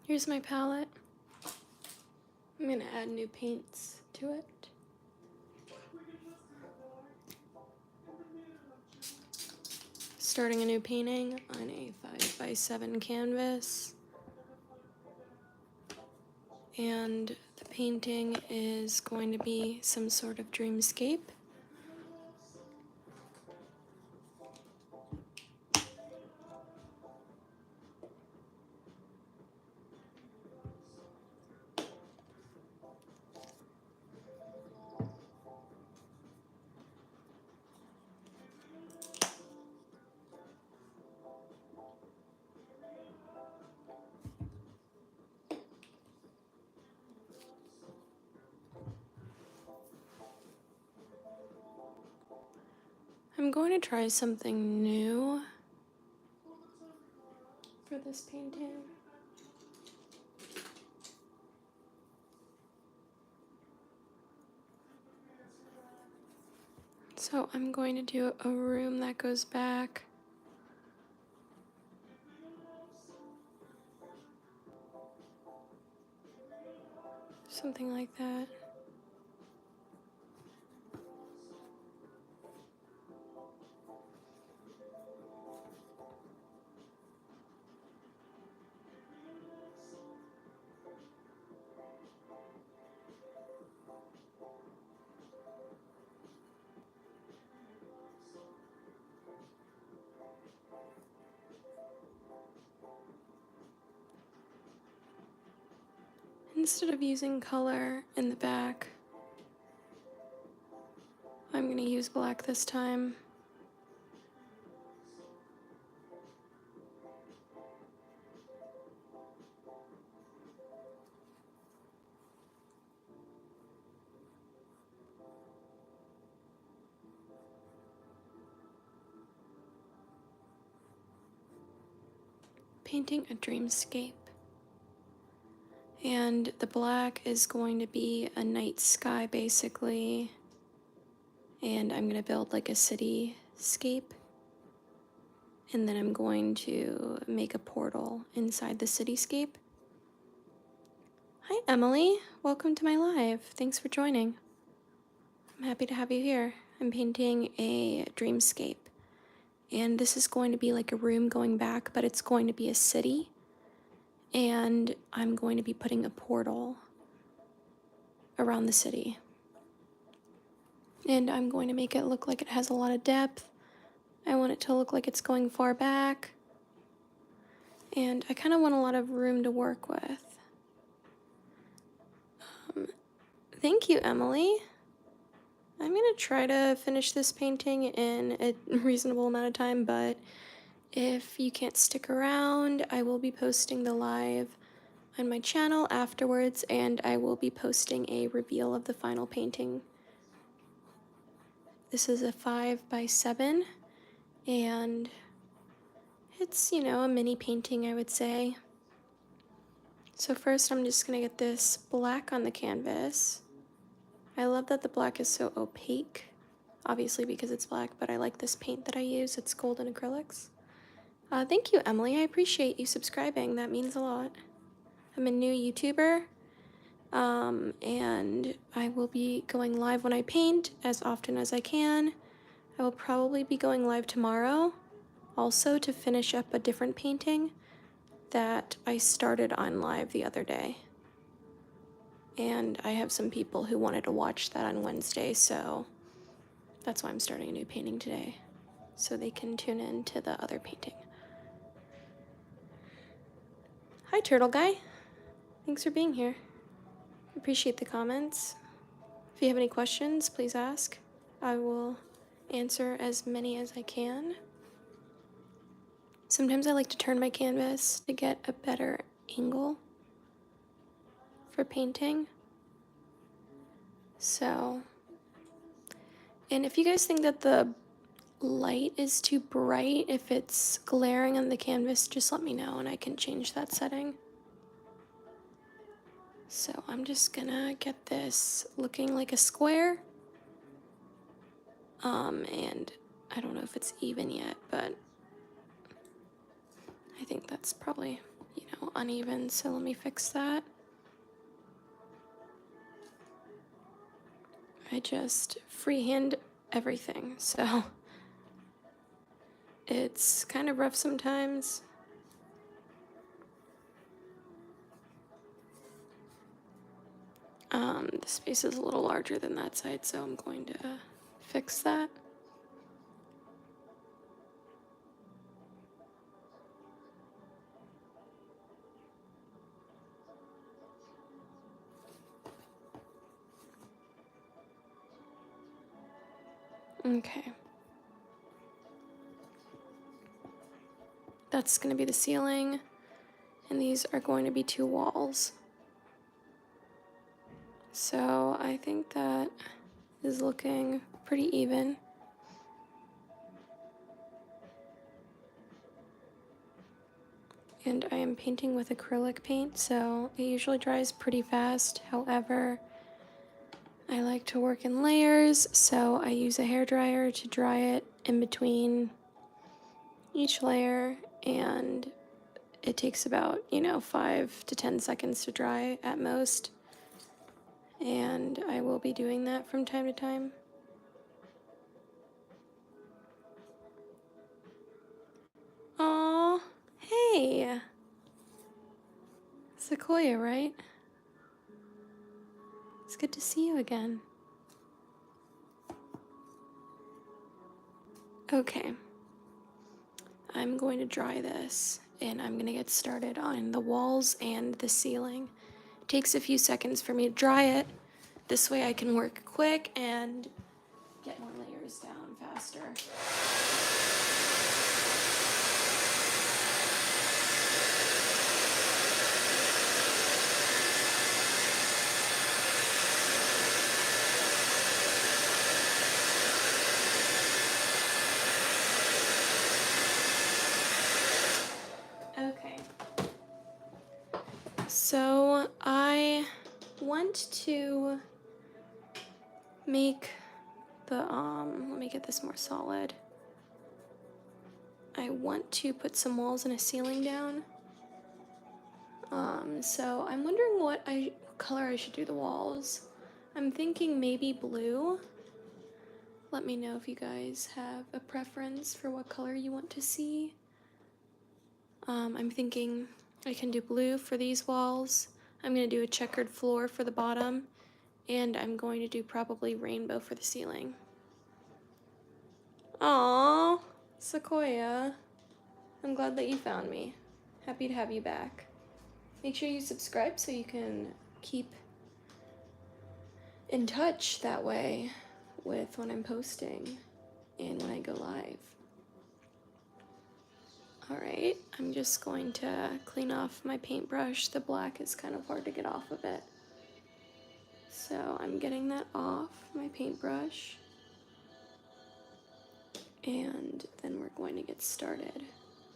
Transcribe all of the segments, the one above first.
Here's my palette. I'm gonna add new paints to it. Starting a new painting on a 5x7 canvas. And the painting is going to be some sort of dreamscape. I'm going to try something new for this painting. So I'm going to do a room that goes back. Something like that. Instead of using color in the back, I'm going to use black this time. Painting a dreamscape. And the black is going to be a night sky basically. And I'm going to build like a cityscape. And then I'm going to make a portal inside the cityscape. Hi Emily, welcome to my live. Thanks for joining. I'm happy to have you here. I'm painting a dreamscape. And this is going to be like a room going back, but it's going to be a city. And I'm going to be putting a portal around the city. And I'm going to make it look like it has a lot of depth. I want it to look like it's going far back. And I kind of want a lot of room to work with. Thank you, Emily. I'm going to try to finish this painting in a reasonable amount of time, but if you can't stick around, I will be posting the live on my channel afterwards, and I will be posting a reveal of the final painting. This is a 5x7, and it's, you know, a mini painting, I would say. So first I'm just going to get this black on the canvas. I love that the black is so opaque, obviously because it's black, but I like this paint that I use. It's golden acrylics. Thank you, Emily. I appreciate you subscribing. That means a lot. I'm a new YouTuber, and I will be going live when I paint as often as I can. I will probably be going live tomorrow also to finish up a different painting that I started on live the other day. And I have some people who wanted to watch that on Wednesday, so that's why I'm starting a new painting today, so they can tune in to the other painting. Hi, Turtle Guy. Thanks for being here. Appreciate the comments. If you have any questions, please ask. I will answer as many as I can. Sometimes I like to turn my canvas to get a better angle for painting. So, and if you guys think that the light is too bright, if it's glaring on the canvas, just let me know and I can change that setting. So I'm just gonna get this looking like a square. And I don't know if it's even yet, but I think that's probably, you know, uneven, so let me fix that. I just freehand everything, so it's kind of rough sometimes. The space is a little larger than that side, so I'm going to fix that. Okay. That's going to be the ceiling, and these are going to be 2 walls. So I think that is looking pretty even. And I am painting with acrylic paint, so it usually dries pretty fast. However, I like to work in layers, so I use a hairdryer to dry it in between each layer, and it takes about, 5 to 10 seconds to dry at most. And I will be doing that from time to time. Aw, hey! Sequoia, right? It's good to see you again. Okay. I'm going to dry this, and I'm going to get started on the walls and the ceiling. It takes a few seconds for me to dry it. This way I can work quick and get more layers down faster. Okay. So I want to make the, let me get this more solid. I want to put some walls and a ceiling down. So I'm wondering what color I should do the walls. I'm thinking maybe blue. Let me know if you guys have a preference for what color you want to see. I'm thinking I can do blue for these walls. I'm going to do a checkered floor for the bottom, and I'm going to do probably rainbow for the ceiling. Aww, Sequoia. I'm glad that you found me. Happy to have you back. Make sure you subscribe so you can keep in touch that way with when I'm posting and when I go live. Alright, I'm just going to clean off my paintbrush. The black is kind of hard to get off of it. So I'm getting that off my paintbrush. And then we're going to get started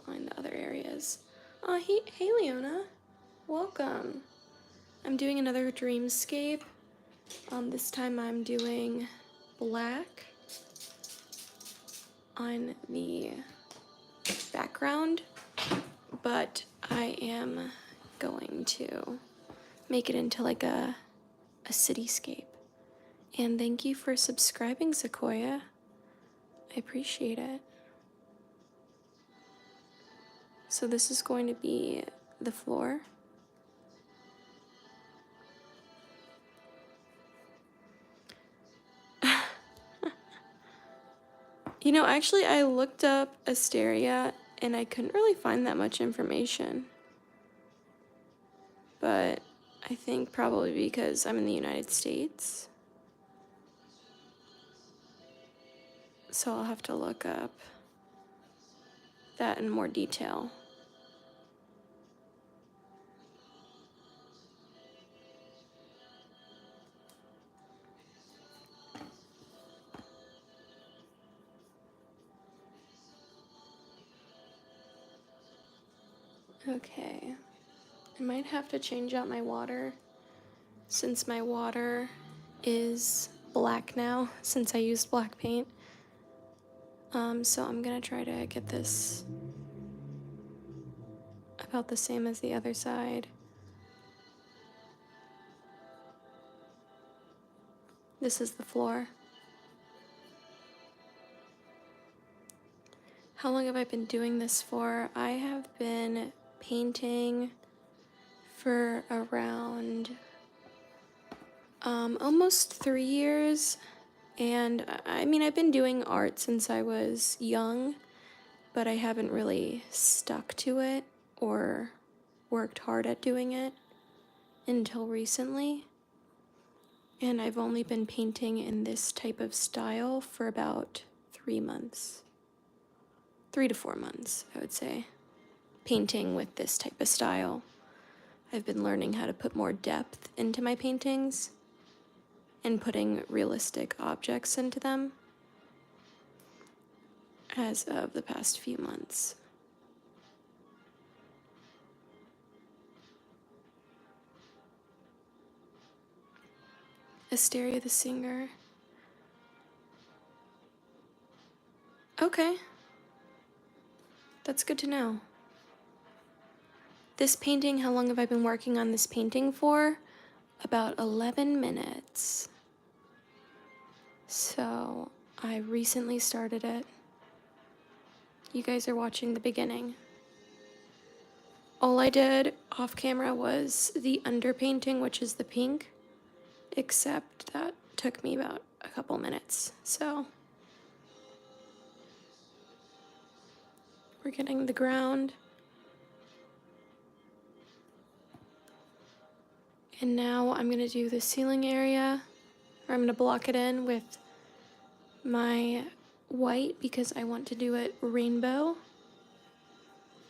on the other areas. Hey Leona, welcome. I'm doing another Dreamscape. This time I'm doing black on the background, but I am going to make it into like a cityscape. And thank you for subscribing, Sequoia. I appreciate it. So this is going to be the floor. Actually, I looked up Asteria and I couldn't really find that much information. But I think probably because I'm in the United States. So I'll have to look up that in more detail. Okay, I might have to change out my water since my water is black now since I used black paint. So I'm gonna try to get this a about the same as the other side. This is the floor. How long have I been doing this for? I have been painting for around almost 3 years. And I mean, I've been doing art since I was young, but I haven't really stuck to it or worked hard at doing it until recently. And I've only been painting in this type of style for about 3 months. 3 to 4 months, I would say. Painting with this type of style. I've been learning how to put more depth into my paintings and putting realistic objects into them as of the past few months. Asteria the Singer. Okay. That's good to know. This painting, how long have I been working on this painting for? About 11 minutes. So, I recently started it. You guys are watching the beginning. All I did off camera was the underpainting, which is the pink, except that took me about a couple minutes. So, we're getting the ground. And now I'm gonna do the ceiling area, or I'm gonna block it in with my white because I want to do it rainbow.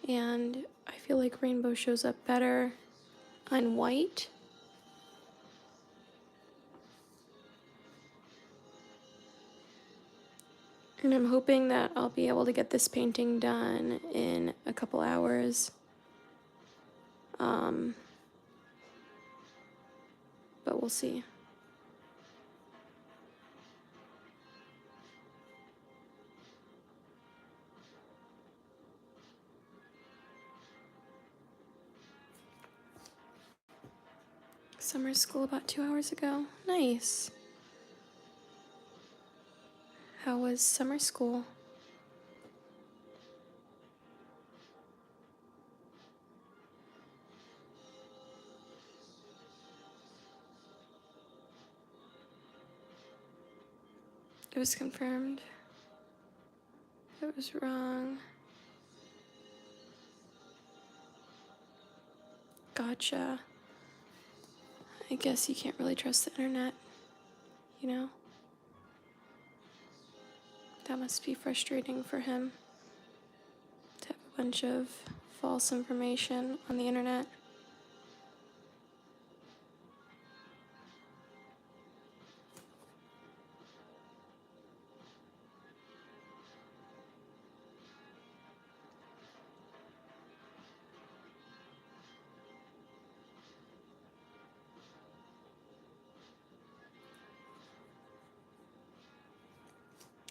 And I feel like rainbow shows up better on white. And I'm hoping that I'll be able to get this painting done in a couple hours. But we'll see. Summer school about 2 hours ago. Nice. How was summer school? It was confirmed. It was wrong. Gotcha. I guess you can't really trust the internet, you know? That must be frustrating for him to have a bunch of false information on the internet.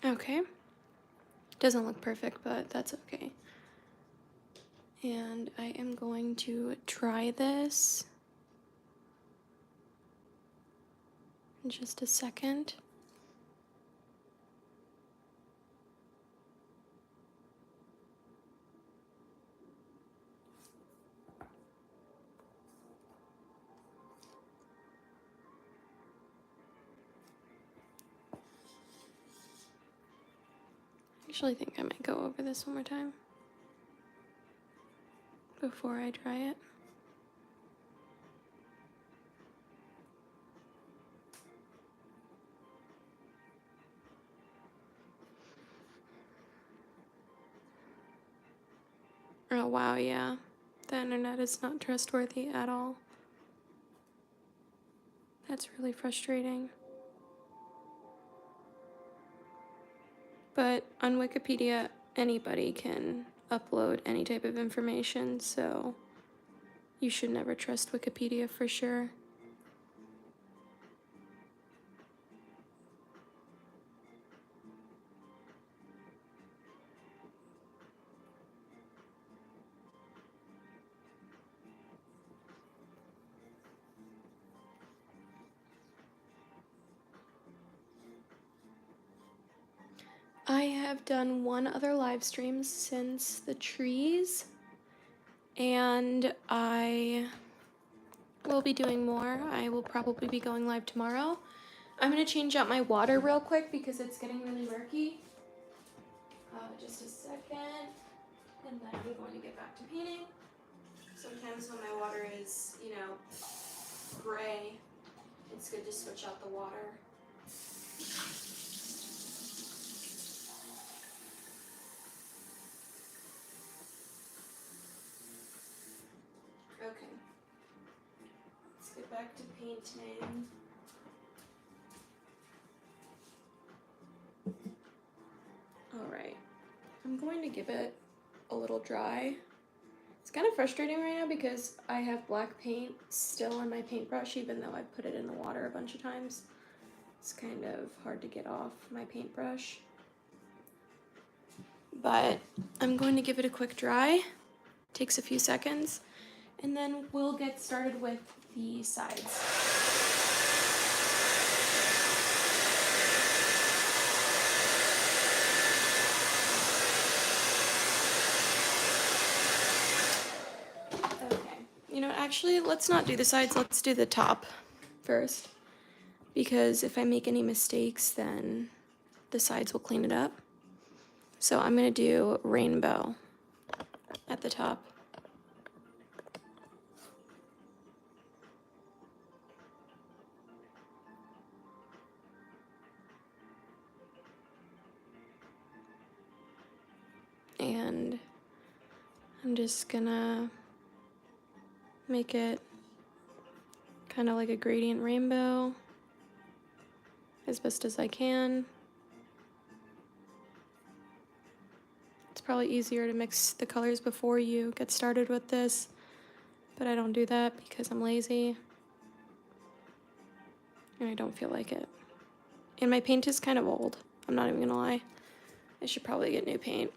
Okay. Doesn't look perfect, but that's okay. And I am going to try this in just a second. I actually think I might go over this one more time before I try it. Oh wow, yeah. The internet is not trustworthy at all. That's really frustrating. But on Wikipedia, anybody can upload any type of information, so you should never trust Wikipedia for sure. I have done one other live stream since the trees, and I will be doing more. I will probably be going live tomorrow. I'm going to change out my water real quick because it's getting really murky. Just a second, and then I'm going to get back to painting. Sometimes when my water is, you know, gray, it's good to switch out the water. Okay, let's get back to painting. Alright, I'm going to give it a little dry. It's kind of frustrating right now because I have black paint still on my paintbrush even though I've put it in the water a bunch of times. It's kind of hard to get off my paintbrush. But I'm going to give it a quick dry. Takes a few seconds. And then we'll get started with the sides. Okay, you know what, actually, let's not do the sides, let's do the top first. Because if I make any mistakes, then the sides will clean it up. So I'm gonna do rainbow at the top. And I'm just gonna make it kind of like a gradient rainbow as best as I can. It's probably easier to mix the colors before you get started with this, but I don't do that because I'm lazy and I don't feel like it. And my paint is kind of old, I'm not even gonna lie. I should probably get new paint.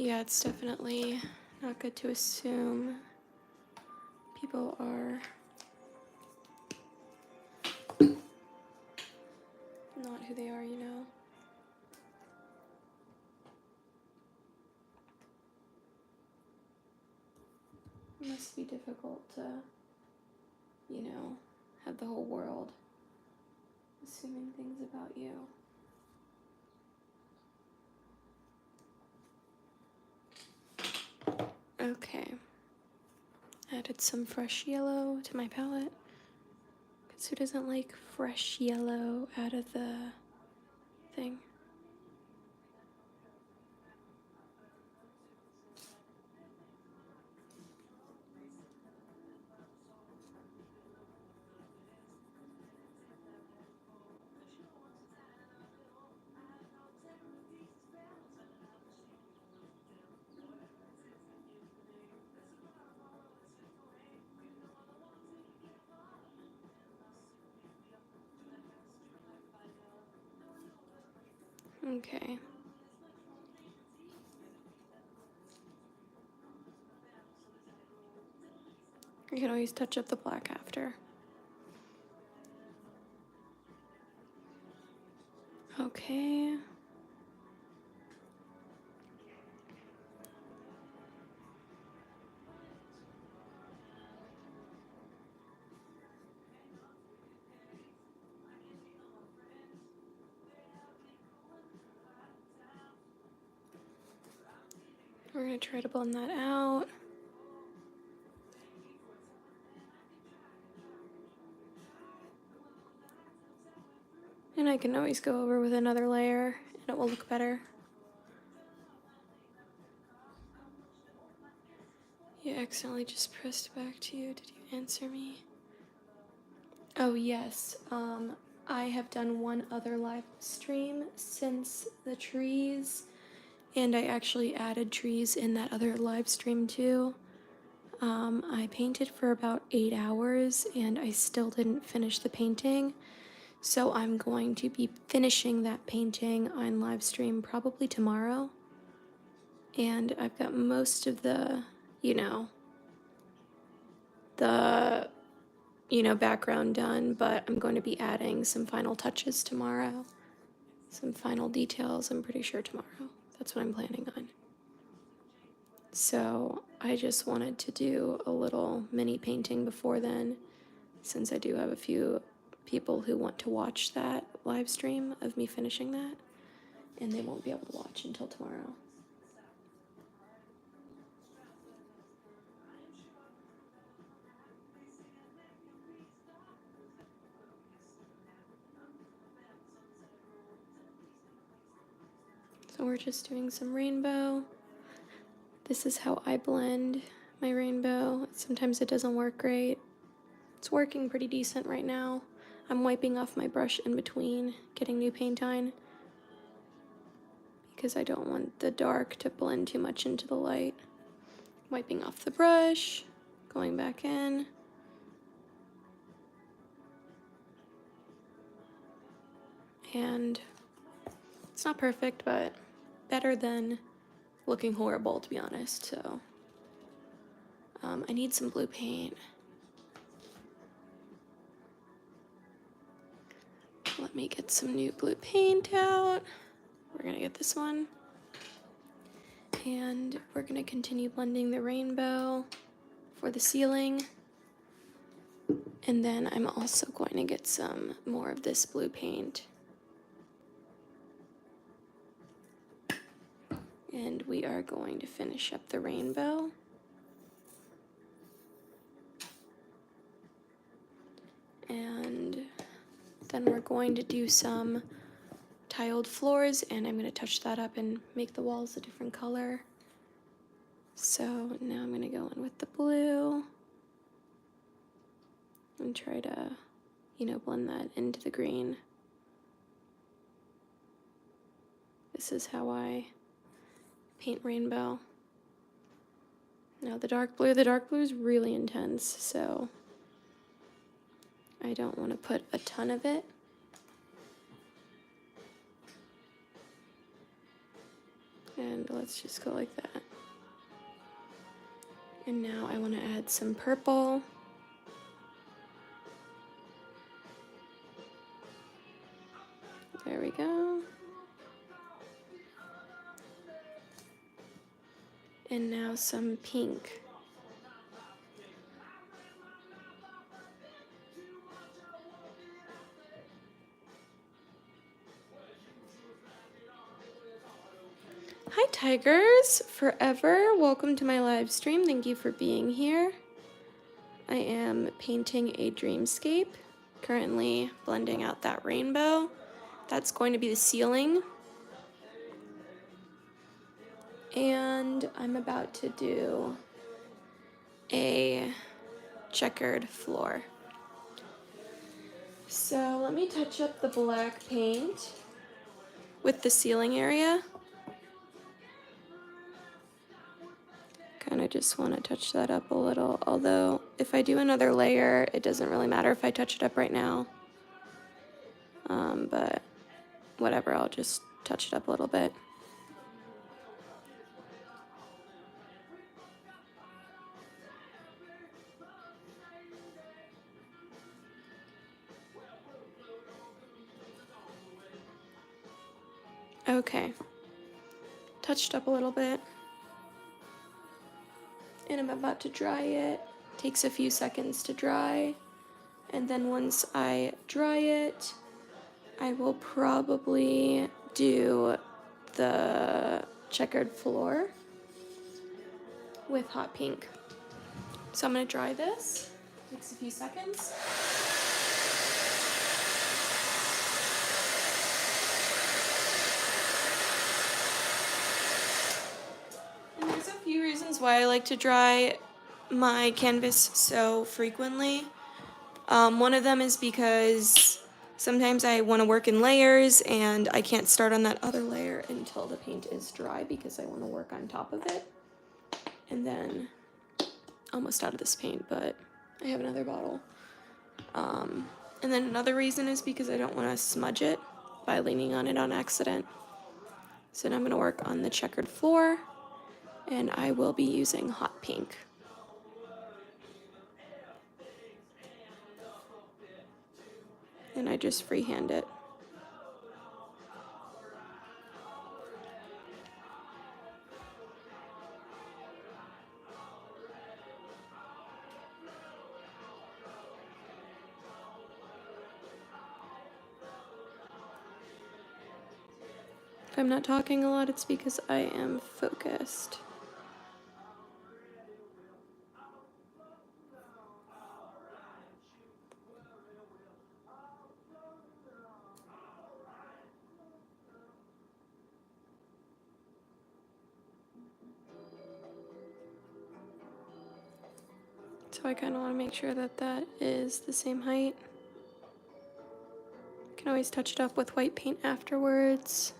Yeah, it's definitely not good to assume people are not who they are, you know. It must be difficult to, you know, have the whole world assuming things about you. Okay. Added some fresh yellow to my palette. Because who doesn't like fresh yellow out of the thing? Okay. You can always touch up the black after. Okay. We're gonna try to blend that out. And I can always go over with another layer and it will look better. You accidentally just pressed back to you. Did you answer me? Oh yes, I have done one other live stream since the trees, and I actually added trees in that other live stream too. I painted for about 8 hours and I still didn't finish the painting. So I'm going to be finishing that painting on live stream probably tomorrow. And I've got most of the, you know, the, background done, but I'm going to be adding some final touches tomorrow. Some final details, I'm pretty sure tomorrow. That's what I'm planning on. So I just wanted to do a little mini painting before then, since I do have a few people who want to watch that live stream of me finishing that, and they won't be able to watch until tomorrow. So we're just doing some rainbow. This is how I blend my rainbow. Sometimes it doesn't work great. It's working pretty decent right now. I'm wiping off my brush in between getting new paint on because I don't want the dark to blend too much into the light. Wiping off the brush, going back in. And it's not perfect, but better than looking horrible, to be honest. So I need some blue paint. Let me get some new blue paint out. We're gonna get this one. And we're gonna continue blending the rainbow for the ceiling. And then I'm also going to get some more of this blue paint. And we are going to finish up the rainbow. And then we're going to do some tiled floors, and I'm going to touch that up and make the walls a different color. So now I'm going to go in with the blue and try to, blend that into the green. This is how I paint rainbow. Now the dark blue is really intense, so I don't want to put a ton of it. And let's just go like that. And now I want to add some purple. There we go. And now some pink. Hi Tigers Forever, welcome to my live stream. Thank you for being here. I am painting a dreamscape, currently blending out that rainbow. That's going to be the ceiling. And I'm about to do a checkered floor. So let me touch up the black paint with the ceiling area. Kind of just want to touch that up a little, although if I do another layer, it doesn't really matter if I touch it up right now. But whatever, I'll just touch it up a little bit. Okay, touched up a little bit. And I'm about to dry it. Takes a few seconds to dry. And then once I dry it, I will probably do the checkered floor with hot pink. So I'm gonna dry this. Takes a few seconds. And there's a few reasons why I like to dry my canvas so frequently. One of them is because sometimes I want to work in layers and I can't start on that other layer until the paint is dry because I want to work on top of it. And then, almost out of this paint, but I have another bottle. And then another reason is because I don't want to smudge it by leaning on it on accident. So now I'm going to work on the checkered floor, and I will be using hot pink. and I just freehand it. If I'm not talking a lot, it's because I am focused. So I kind of want to make sure that that is the same height. You can always touch it up with white paint afterwards.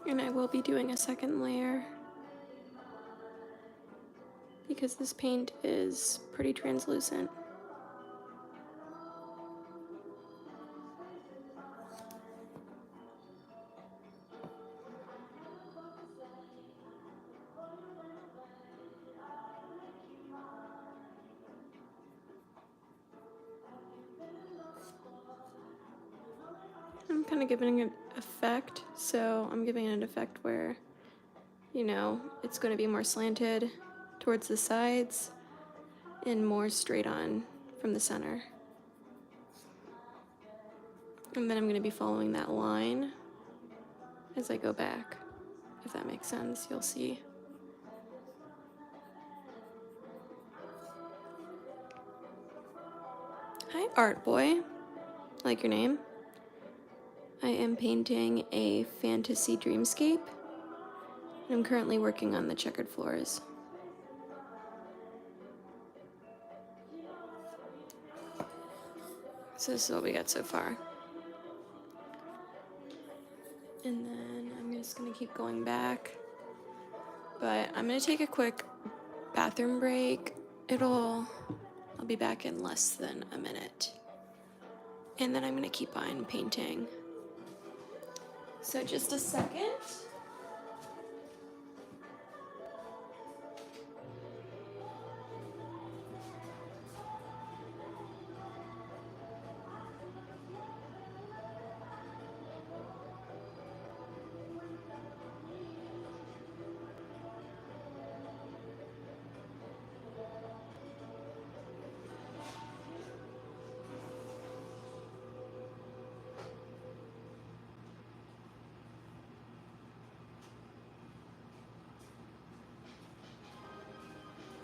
And I will be doing a second layer because this paint is pretty translucent. I'm kind of giving it effect, so I'm giving it an effect where, you know, it's going to be more slanted towards the sides and more straight on from the center. And then I'm going to be following that line as I go back. If that makes sense, you'll see. Hi, Art Boy. Like your name. I am painting a fantasy dreamscape. I'm currently working on the checkered floors. So this is what we got so far. And then I'm just gonna keep going back. But I'm gonna take a quick bathroom break. I'll be back in less than a minute. And then I'm gonna keep on painting. So just a second.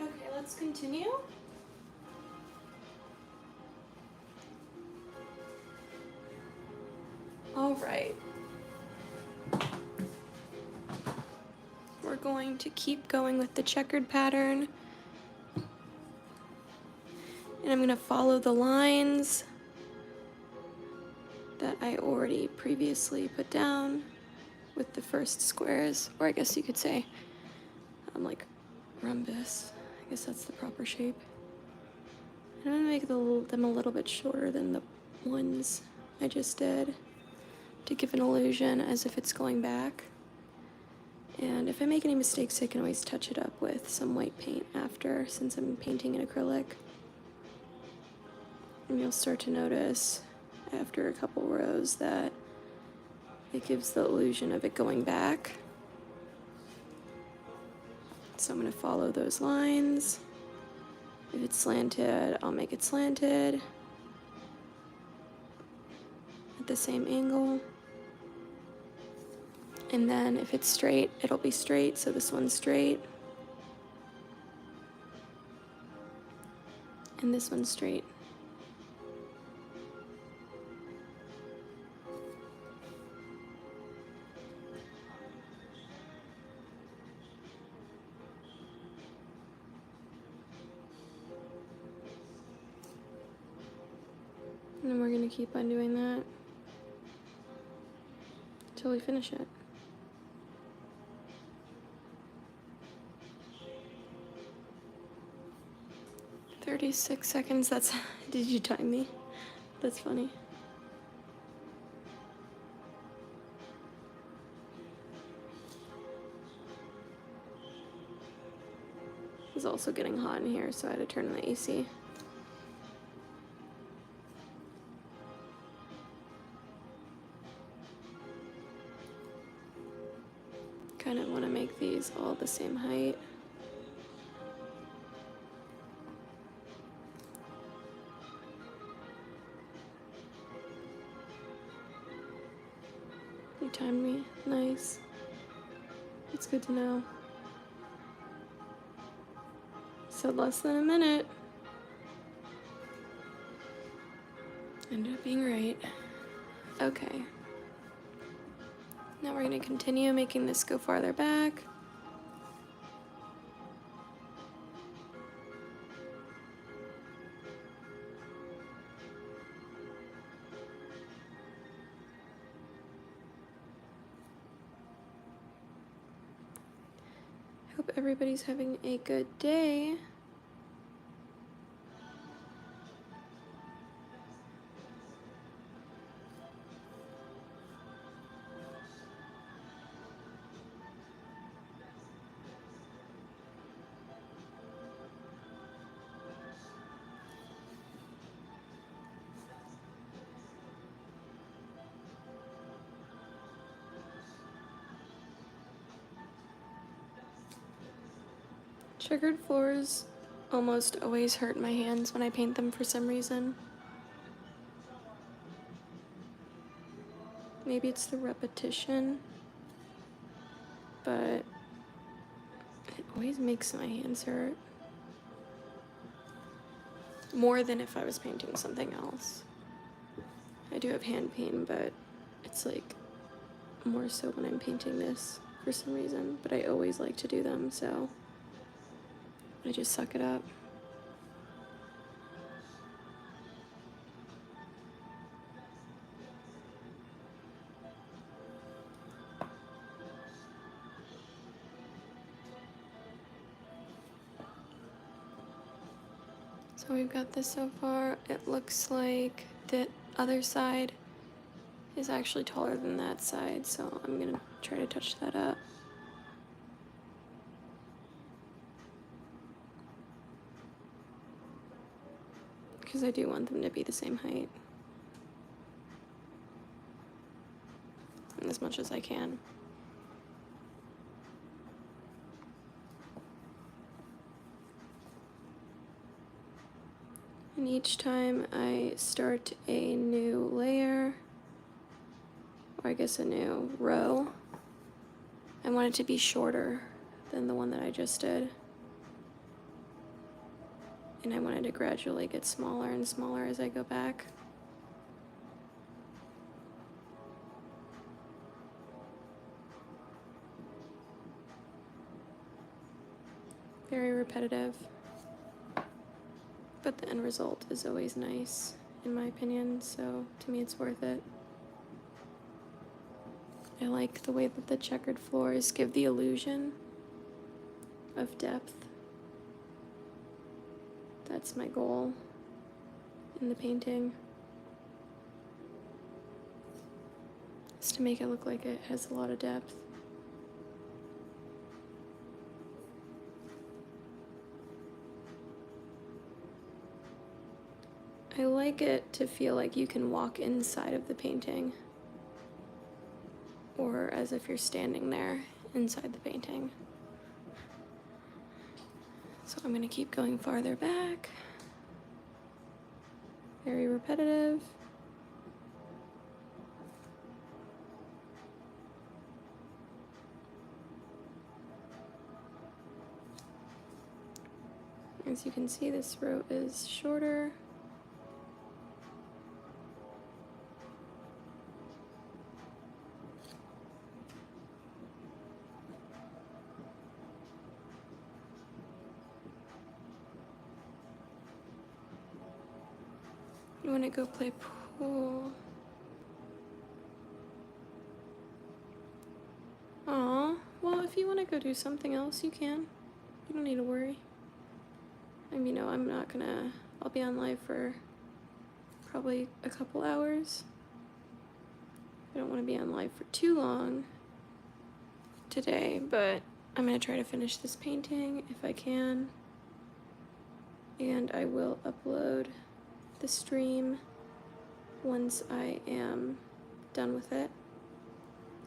Okay, let's continue. All right. We're going to keep going with the checkered pattern. And I'm going to follow the lines that I already previously put down with the first squares, or I guess you could say like rhombus. I guess that's the proper shape. And I'm going to make them a little bit shorter than the ones I just did to give an illusion as if it's going back. And if I make any mistakes, I can always touch it up with some white paint after, since I'm painting in acrylic. And you'll start to notice after a couple rows that it gives the illusion of it going back. So I'm going to follow those lines. If it's slanted, I'll make it slanted at the same angle. And then if it's straight, it'll be straight, so this one's straight. And this one's straight. And then we're going to keep on doing that until we finish it. 36 seconds, that's... Did you time me? That's funny. was also getting hot in here, so I had to turn on the AC. Kind of want to make these all the same height. You timed me. Nice. It's good to know. Said less than a minute. Ended up being right. Okay. Now we're going to continue making this go farther back. Hope everybody's having a good day. Checkered floors almost always hurt my hands when I paint them for some reason. Maybe it's the repetition, but it always makes my hands hurt. More than if I was painting something else. I do have hand pain, but it's like more so when I'm painting this for some reason, but I always like to do them, so I just suck it up. So we've got this so far. It looks like the other side is actually taller than that side, so I'm gonna try to touch that up. Because I do want them to be the same height. As much as I can. And each time I start a new layer, or I guess a new row, I want it to be shorter than the one that I just did. And I want it to gradually get smaller and smaller as I go back. Very repetitive. But the end result is always nice, in my opinion, so to me it's worth it. I like the way that the checkered floors give the illusion of depth. That's my goal in the painting, is to make it look like it has a lot of depth. I like it to feel like you can walk inside of the painting, or as if you're standing there inside the painting. So I'm going to keep going farther back. Very repetitive. As you can see, this row is shorter. You want to go play pool? Aw, well, if you want to go do something else, you can. You don't need to worry. I mean, no, I'm not gonna, I'll be on live for probably a couple hours. I don't want to be on live for too long today, but I'm gonna try to finish this painting if I can. and I will upload the stream once I am done with it.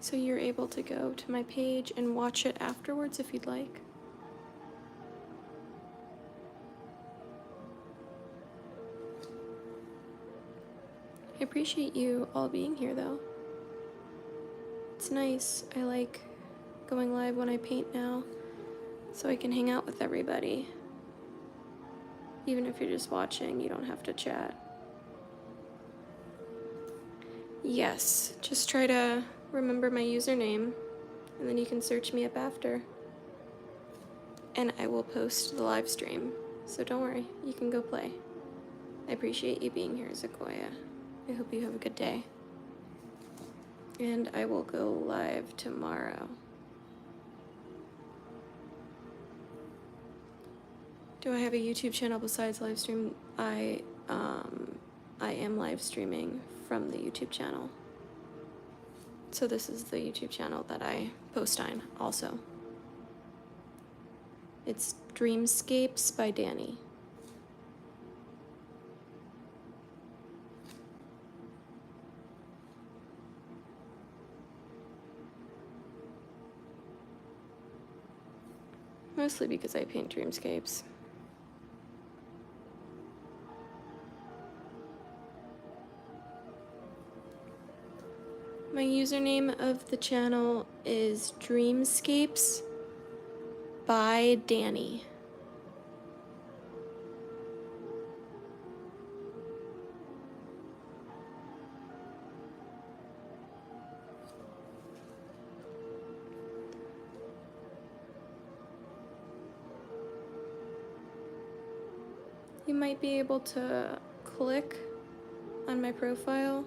So you're able to go to my page and watch it afterwards if you'd like. I appreciate you all being here though. It's nice. I like going live when I paint now, so I can hang out with everybody. Even if you're just watching, you don't have to chat. Yes, just try to remember my username, and then you can search me up after. And I will post the live stream, so don't worry, you can go play. I appreciate you being here, Sequoia. I hope you have a good day. And I will go live tomorrow. Do I have a YouTube channel besides Livestream? I am live streaming from the YouTube channel. So this is the YouTube channel that I post on also. It's Dreamscapes by Danny. Mostly because I paint dreamscapes. My username of the channel is Dreamscapes by Danny. You might be able to click on my profile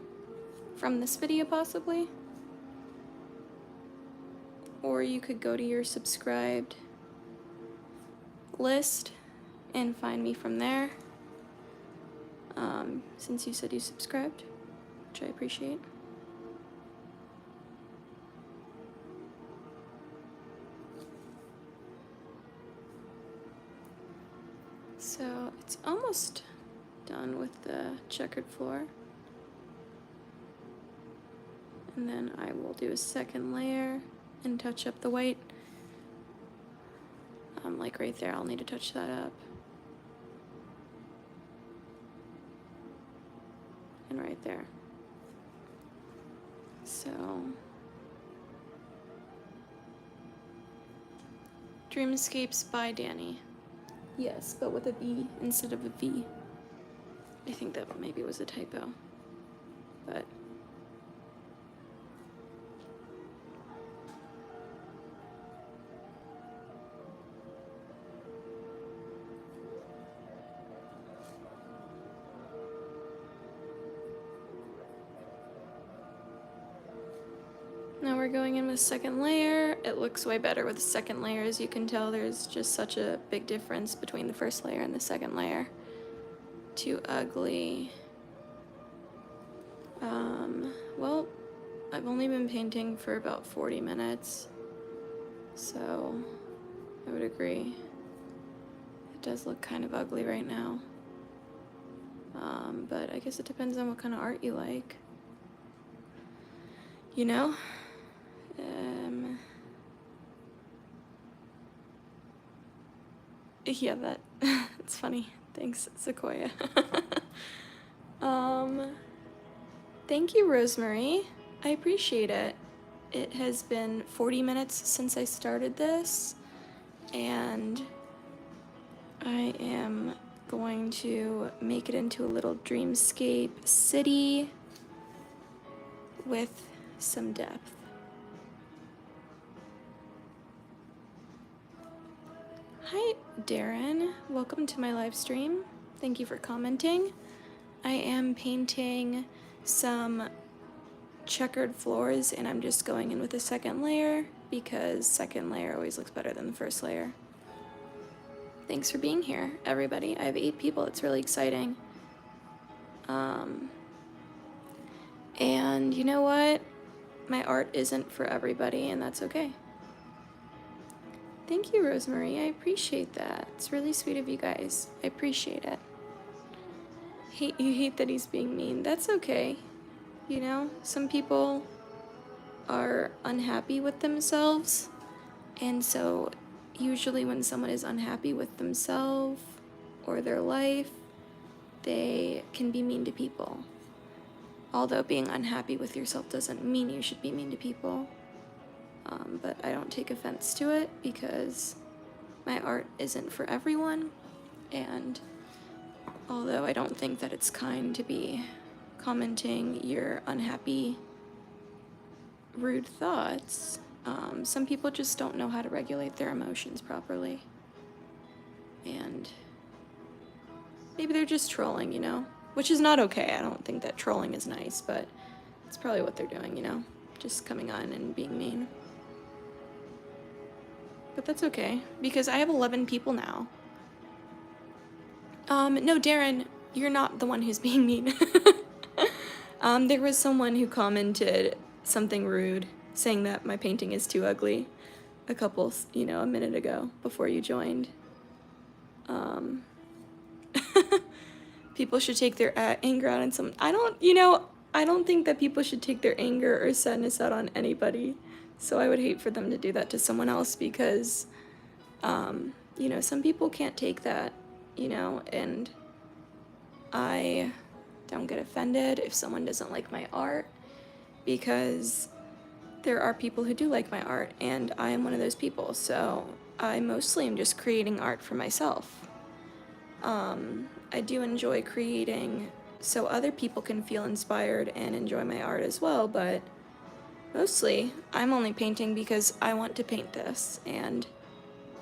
from this video possibly, or you could go to your subscribed list and find me from there, since you said you subscribed, which I appreciate. So it's almost done with the checkered floor. And then I will do a second layer and touch up the white. Like right there, I'll need to touch that up. And right there. So, Dreamscapes by Danny. Yes, but with a B instead of a V. I think that maybe was a typo, but. Now we're going in with second layer. It looks way better with the second layer. As you can tell, there's just such a big difference between the first layer and the second layer. Too ugly. Well, I've only been painting for about 40 minutes, so I would agree. It does look kind of ugly right now. But I guess it depends on what kind of art you like. You know? Yeah, that's funny. Thanks, Sequoia. Thank you, Rosemary. I appreciate it. It has been 40 minutes since I started this, and I am going to make it into a little dreamscape city with some depth. Hi, Darren. Welcome to my live stream. Thank you for commenting. I am painting some checkered floors, and I'm just going in with a second layer because second layer always looks better than the first layer. Thanks for being here, everybody. I have 8 people. It's really exciting. And you know what? My art isn't for everybody, and that's okay. Thank you, Rosemary. I appreciate that. It's really sweet of you guys. I appreciate it. You hate that he's being mean. That's okay. You know, some people are unhappy with themselves, and so usually when someone is unhappy with themselves or their life, they can be mean to people. Although being unhappy with yourself doesn't mean you should be mean to people. But I don't take offense to it because my art isn't for everyone, and although I don't think that it's kind to be commenting your unhappy, rude thoughts, some people just don't know how to regulate their emotions properly. And maybe they're just trolling, you know? Which is not okay. I don't think that trolling is nice, but it's probably what they're doing, you know? Just coming on and being mean. But that's okay, because I have 11 people now. No, Darren, you're not the one who's being mean. There was someone who commented something rude, saying that my painting is too ugly, a minute ago, before you joined. People should take their anger out on some. I don't think that people should take their anger or sadness out on anybody. So I would hate for them to do that to someone else because, some people can't take that, and I don't get offended if someone doesn't like my art because there are people who do like my art, and I am one of those people. So I mostly am just creating art for myself. I do enjoy creating so other people can feel inspired and enjoy my art as well, but mostly I'm only painting because I want to paint this, and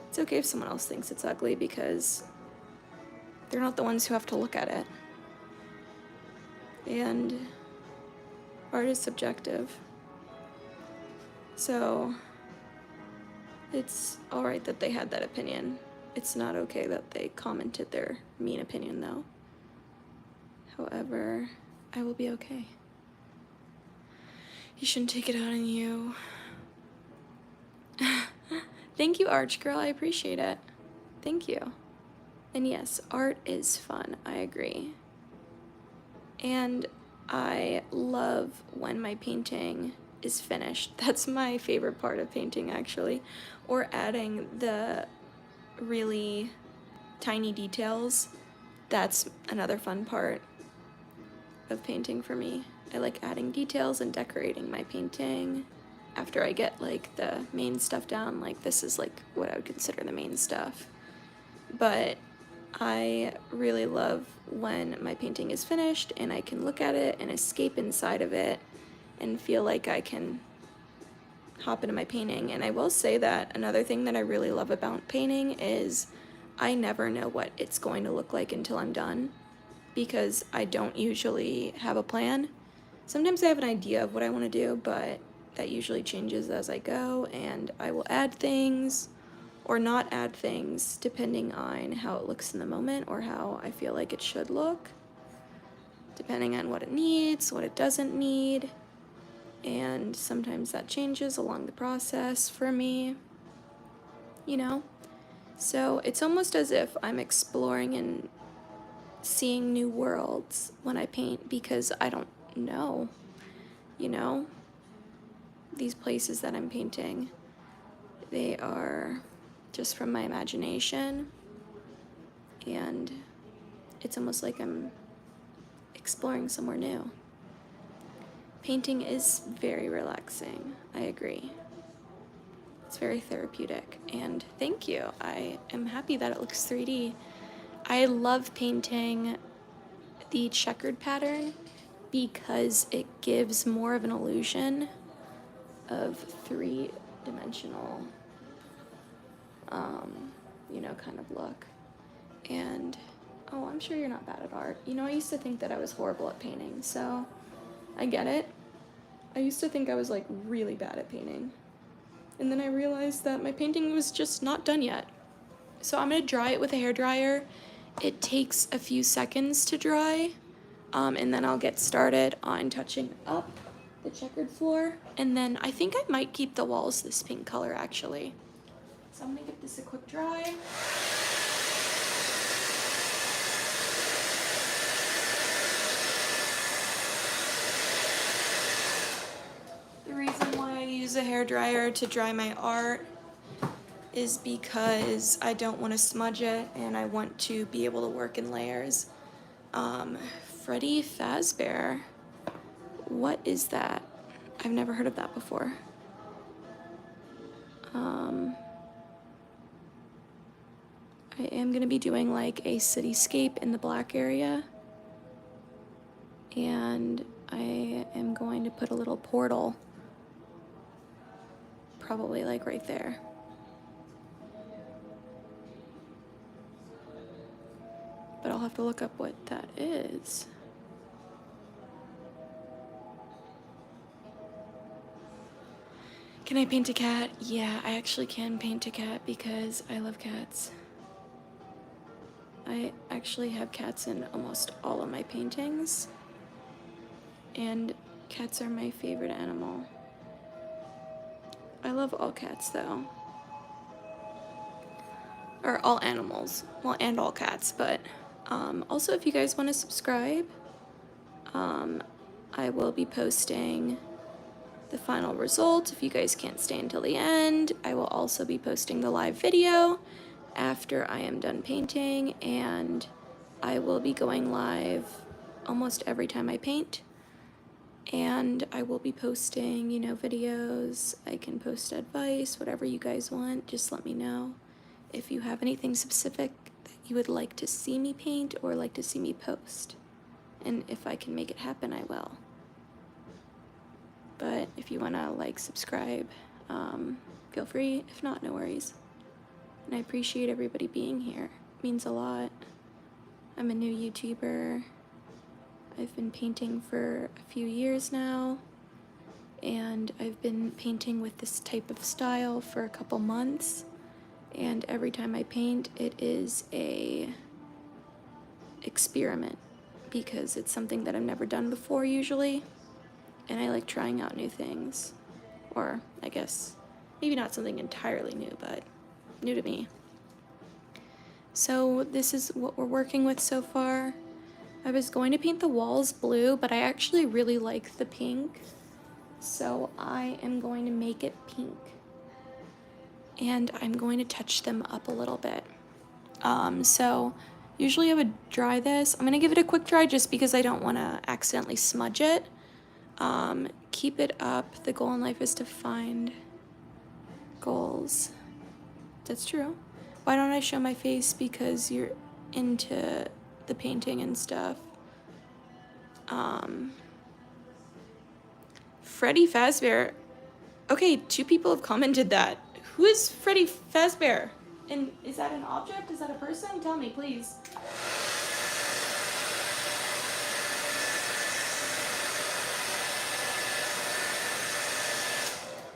it's okay if someone else thinks it's ugly because they're not the ones who have to look at it. And art is subjective. So it's alright that they had that opinion. It's not okay that they commented their mean opinion, though. However, I will be okay. You shouldn't take it out on you. Thank you, Arch Girl. I appreciate it. Thank you. And yes, art is fun. I agree. And I love when my painting is finished. That's my favorite part of painting, actually. Or adding the really tiny details. That's another fun part of painting for me. I like adding details and decorating my painting after I get like the main stuff down. Like this is like what I would consider the main stuff. But I really love when my painting is finished and I can look at it and escape inside of it and feel like I can hop into my painting. And I will say that another thing that I really love about painting is I never know what it's going to look like until I'm done, because I don't usually have a plan. Sometimes I have an idea of what I want to do, but that usually changes as I go, and I will add things or not add things depending on how it looks in the moment or how I feel like it should look, depending on what it needs, what it doesn't need. And sometimes that changes along the process for me, So it's almost as if I'm exploring and seeing new worlds when I paint because I don't know, these places that I'm painting. They are just from my imagination, and it's almost like I'm exploring somewhere new. Painting is very relaxing, I agree. It's very therapeutic, and thank you. I am happy that it looks 3D. I love painting the checkered pattern because it gives more of an illusion of three-dimensional, kind of look. And, I'm sure you're not bad at art. I used to think that I was horrible at painting, so I get it. I used to think I was, really bad at painting. And then I realized that my painting was just not done yet. So I'm going to dry it with a hairdryer. It takes a few seconds to dry, and then I'll get started on touching up the checkered floor. And then I think I might keep the walls this pink color, actually. So I'm gonna give this a quick dry. The reason why I use a hairdryer to dry my art is because I don't want to smudge it and I want to be able to work in layers. Freddy Fazbear. What is that? I've never heard of that before. I am going to be doing like a cityscape in the black area. And I am going to put a little portal, probably like right there. But I'll have to look up what that is. Can I paint a cat? Yeah, I actually can paint a cat because I love cats. I actually have cats in almost all of my paintings. And cats are my favorite animal. I love all cats though. Or all animals. Well, and all cats, but also if you guys want to subscribe, I will be posting the final result. If you guys can't stay until the end, I will also be posting the live video after I am done painting, and I will be going live almost every time I paint. And I will be posting, you know, videos. I can post advice, whatever you guys want, just let me know. If you have anything specific that you would like to see me paint or like to see me post. And if I can make it happen, I will. But if you want to like, subscribe, feel free. If not, no worries. And I appreciate everybody being here. It means a lot. I'm a new YouTuber. I've been painting for a few years now, and I've been painting with this type of style for a couple months, and every time I paint, it is a experiment because it's something that I've never done before usually, and I like trying out new things, or I guess maybe not something entirely new, but new to me. So this is what we're working with so far. I was going to paint the walls blue, but I actually really like the pink, so I am going to make it pink. And I'm going to touch them up a little bit. So usually I would dry this. I'm going to give it a quick dry just because I don't want to accidentally smudge it. Keep it up. The goal in life is to find goals. That's true. Why don't I show my face? Because you're into the painting and stuff. Freddy Fazbear. Okay, 2 people have commented that. Who is Freddy Fazbear? And is that an object? Is that a person? Tell me, please.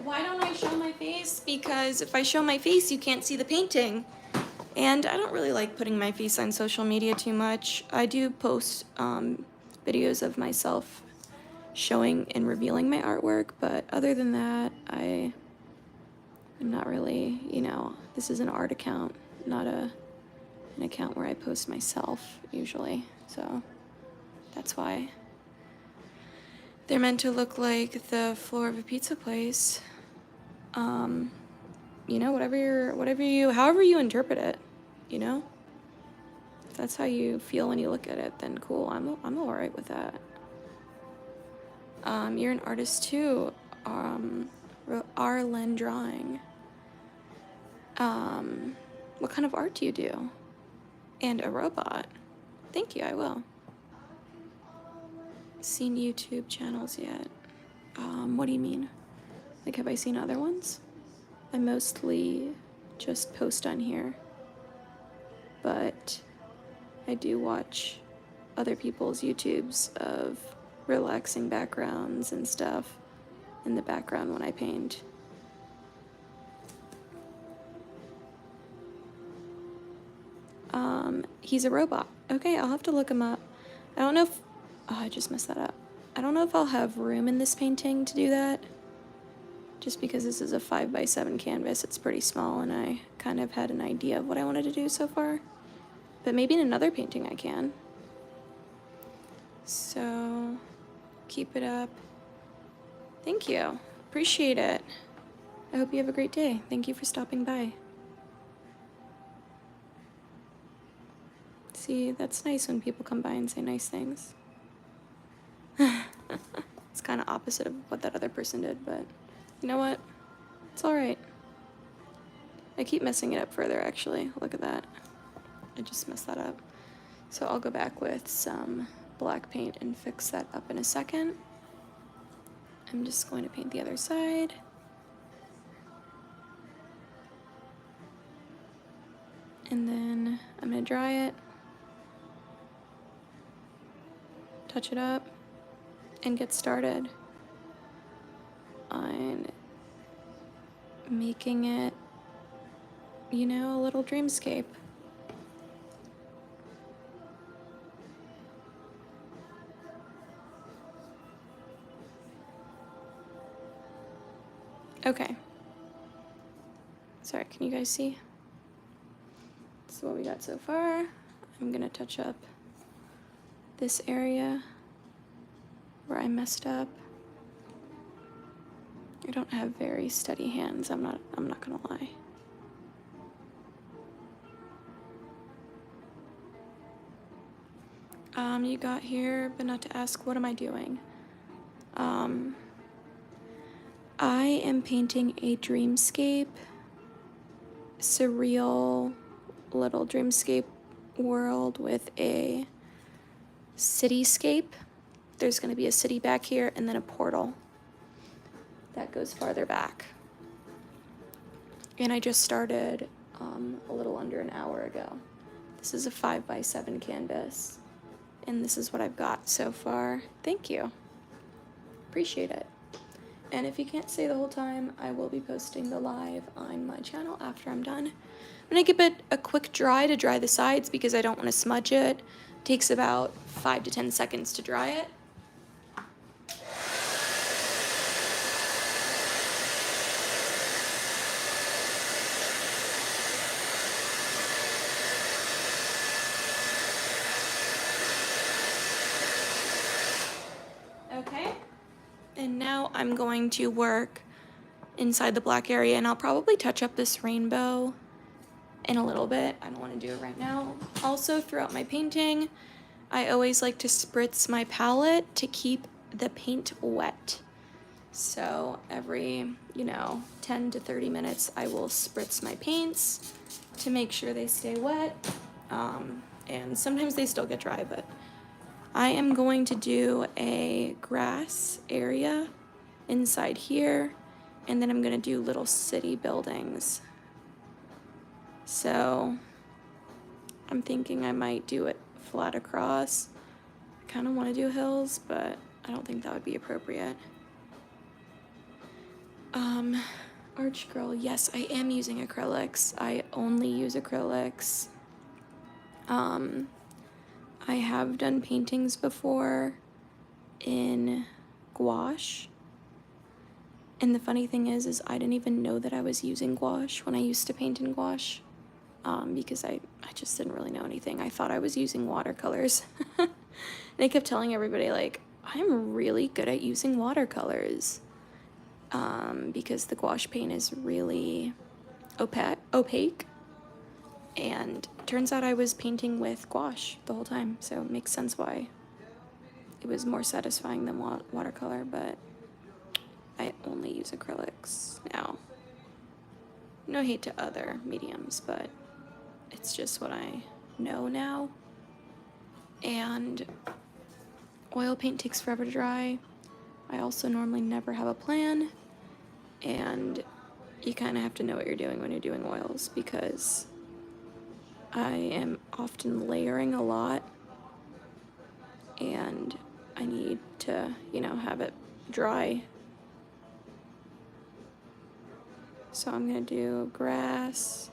Why don't I show my face? Because if I show my face, you can't see the painting. And I don't really like putting my face on social media too much. I do post videos of myself showing and revealing my artwork, but other than that, I'm not really, you know, this is an art account, not an account where I post myself usually, so that's why. They're meant to look like the floor of a pizza place. You know, however you interpret it, you know? If that's how you feel when you look at it, then cool, I'm all right with that. You're an artist too, Arlen Drawing. What kind of art do you do? And a robot. Thank you, I will. Seen YouTube channels yet? What do you mean? Like, have I seen other ones? I mostly just post on here, but I do watch other people's YouTubes of relaxing backgrounds and stuff in the background when I paint. He's a robot. Okay, I'll have to look him up. I don't know if... Oh, I just messed that up. I don't know if I'll have room in this painting to do that. just because this is a 5x7 canvas, it's pretty small, and I kind of had an idea of what I wanted to do so far. But maybe in another painting I can. So, keep it up. Thank you. Appreciate it. I hope you have a great day. Thank you for stopping by. See, that's nice when people come by and say nice things. It's kind of opposite of what that other person did, but you know what? It's alright. I keep messing it up further, actually. Look at that. I just messed that up. So I'll go back with some black paint and fix that up in a second. I'm just going to paint the other side. And then I'm going to dry it, touch it up, and get started on making it, you know, a little dreamscape. Okay. Sorry, can you guys see? This is what we got so far. I'm gonna touch up this area where I messed up. I don't have very steady hands, I'm not gonna lie. You got here, but not to ask, what am I doing? I am painting a dreamscape, surreal little dreamscape world with a cityscape. There's going to be a city back here and then a portal that goes farther back. And I just started a little under an hour ago. This is a 5x7 canvas, and this is what I've got so far. Thank you. Appreciate it. And if you can't stay the whole time, I will be posting the live on my channel after I'm done. I'm gonna give it a quick dry to dry the sides because I don't want to smudge it. It takes about 5 to 10 seconds to dry it. Okay. And now I'm going to work inside the black area, and I'll probably touch up this rainbow in a little bit. I don't want to do it right now. Also, throughout my painting, I always like to spritz my palette to keep the paint wet. So every, 10 to 30 minutes, I will spritz my paints to make sure they stay wet. And sometimes they still get dry, but I am going to do a grass area inside here, and then I'm going to do little city buildings. So I'm thinking I might do it flat across. I kind of want to do hills, but I don't think that would be appropriate. Arch Girl, yes, I am using acrylics. I only use acrylics. I have done paintings before in gouache. And the funny thing is I didn't even know that I was using gouache when I used to paint in gouache. Because I just didn't really know anything. I thought I was using watercolors. And I kept telling everybody, like, I'm really good at using watercolors. Because the gouache paint is really opaque. And it turns out I was painting with gouache the whole time, so it makes sense why it was more satisfying than watercolor, but I only use acrylics now. No hate to other mediums, but it's just what I know now. And oil paint takes forever to dry. I also normally never have a plan, and you kind of have to know what you're doing when you're doing oils, because I am often layering a lot, and I need to, have it dry. So I'm gonna do grass,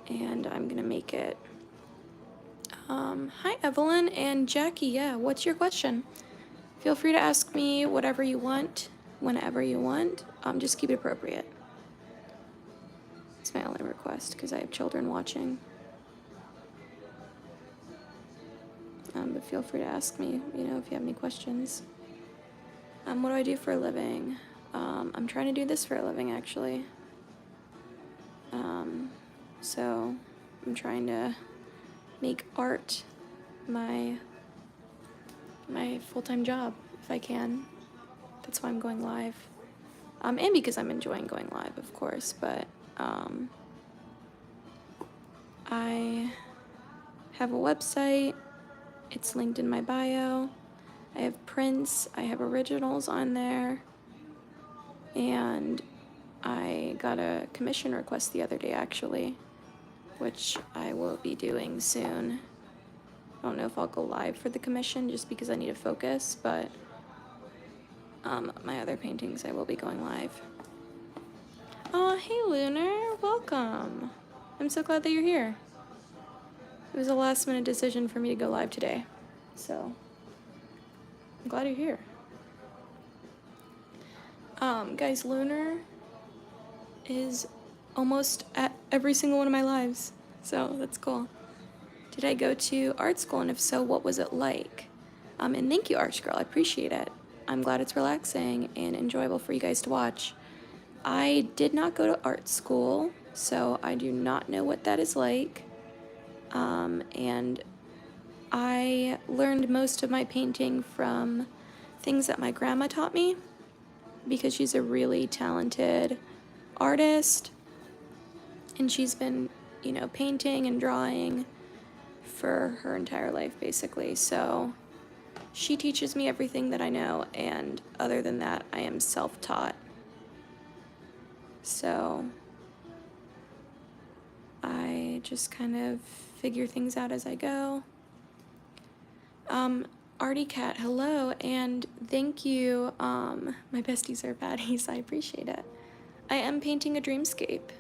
and I'm gonna make it. Hi Evelyn and Jackie, yeah, what's your question? Feel free to ask me whatever you want, whenever you want. Just keep it appropriate. It's my only request because I have children watching. But feel free to ask me, you know, if you have any questions. What do I do for a living? I'm trying to do this for a living, actually. So I'm trying to make art my full-time job if I can. That's why I'm going live. And because I'm enjoying going live, of course, but I have a website. It's linked in my bio. I have prints, I have originals on there, and I got a commission request the other day, actually, which I will be doing soon. I don't know if I'll go live for the commission just because I need to focus, but my other paintings I will be going live. Oh, hey Lunar, welcome. I'm so glad that you're here. It was a last minute decision for me to go live today, so I'm glad you're here. Guys, Lunar is almost at every single one of my lives, so that's cool. Did I go to art school, and if so, what was it like? And thank you, Arch Girl, I appreciate it. I'm glad it's relaxing and enjoyable for you guys to watch. I did not go to art school, so I do not know what that is like. And I learned most of my painting from things that my grandma taught me, because she's a really talented artist, and she's been, you know, painting and drawing for her entire life, basically. So she teaches me everything that I know, and other than that, I am self-taught. So I just kind of figure things out as I go. Artie Cat, hello, and thank you. My besties are baddies, I appreciate it. I am painting a dreamscape,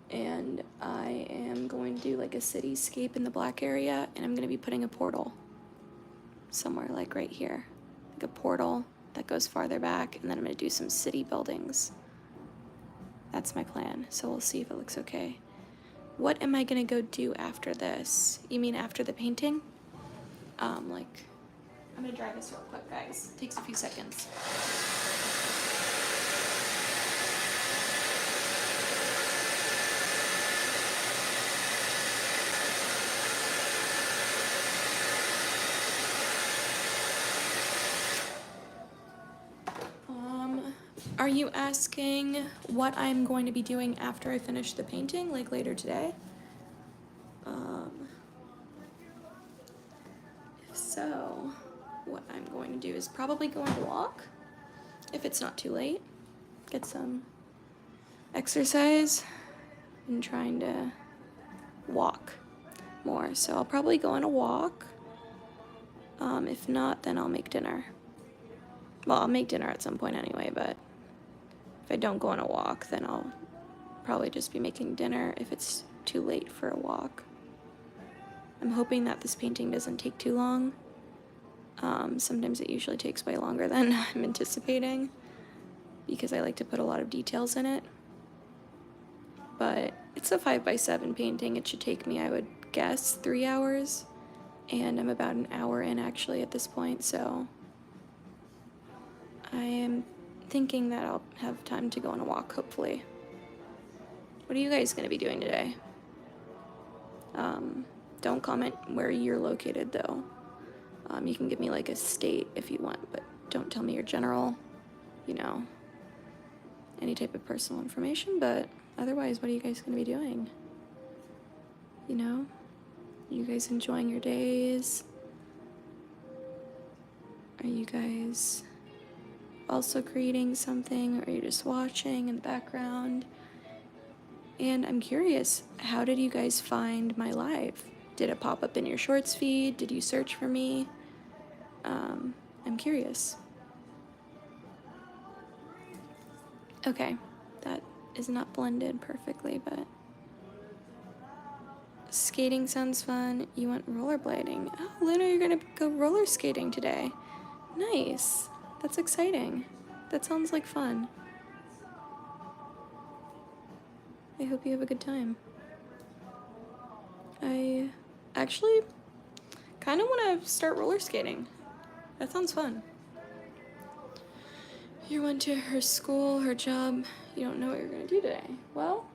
and I am going to do like a cityscape in the black area, and I'm going to be putting a portal somewhere like right here, like a portal that goes farther back, and then I'm going to do some city buildings. That's my plan, so we'll see if it looks okay. What am I going to go do after this? You mean after the painting? Like, I'm going to dry this real quick, guys. It takes a few seconds. Are you asking what I'm going to be doing after I finish the painting, like later today? If so, what I'm going to do is probably going to walk, if it's not too late, get some exercise. I'm trying to walk more, so I'll probably go on a walk. If not, then I'll make dinner. Well, I'll make dinner at some point anyway, but if I don't go on a walk, then I'll probably just be making dinner if it's too late for a walk. I'm hoping that this painting doesn't take too long. Sometimes it usually takes way longer than I'm anticipating, because I like to put a lot of details in it. But it's a 5x7 painting. It should take me, I would guess, 3 hours. And I'm about an hour in actually at this point, so I am thinking that I'll have time to go on a walk, hopefully. What are you guys going to be doing today? Don't comment where you're located, though. You can give me like a state if you want, but don't tell me your general, you know, any type of personal information. But otherwise, what are you guys going to be doing? You know? You guys enjoying your days? Are you guys also creating something, or are you just watching in the background? And I'm curious, how did you guys find my live? Did it pop up in your shorts feed? Did you search for me? I'm curious. Okay, that is not blended perfectly, but skating sounds fun. You went rollerblading. Oh, Luna, you're gonna go roller skating today. Nice. That's exciting. That sounds like fun. I hope you have a good time. I actually kind of want to start roller skating. That sounds fun. You went to her school, her job. You don't know what you're going to do today. Well,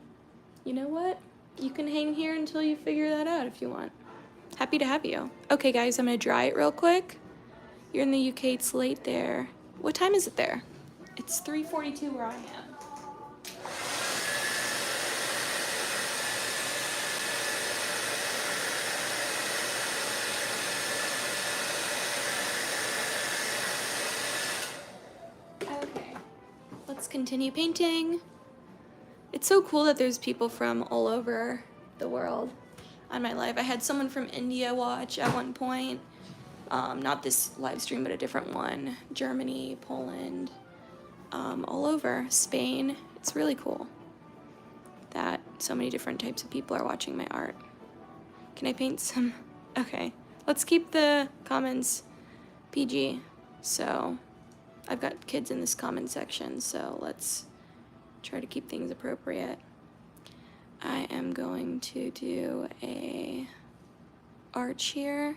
you know what? You can hang here until you figure that out if you want. Happy to have you. Okay, guys, I'm going to dry it real quick. You're in the UK. It's late there. What time is it there? It's 3:42 where I am. Okay, let's continue painting. It's so cool that there's people from all over the world on my live. I had someone from India watch at one point. Not this live stream, but a different one. Germany, Poland, all over. Spain. It's really cool that so many different types of people are watching my art. Can I paint some? Okay, let's keep the comments PG. So I've got kids in this comment section, so let's try to keep things appropriate. I am going to do a arch here.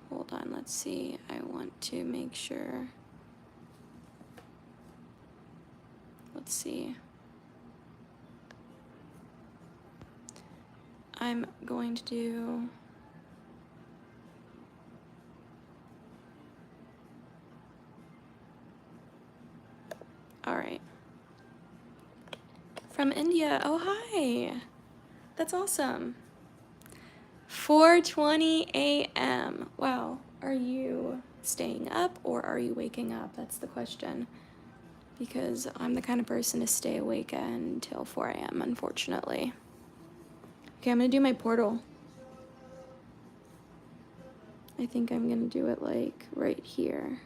Hold on, let's see. I want to make sure. Let's see. I'm going to do all right. From India. Oh, hi. That's awesome. 4:20 a.m. Wow. Are you staying up or are you waking up? That's the question. Because I'm the kind of person to stay awake until 4 a.m., unfortunately. Okay, I'm going to do my portal. I think I'm going to do it like right here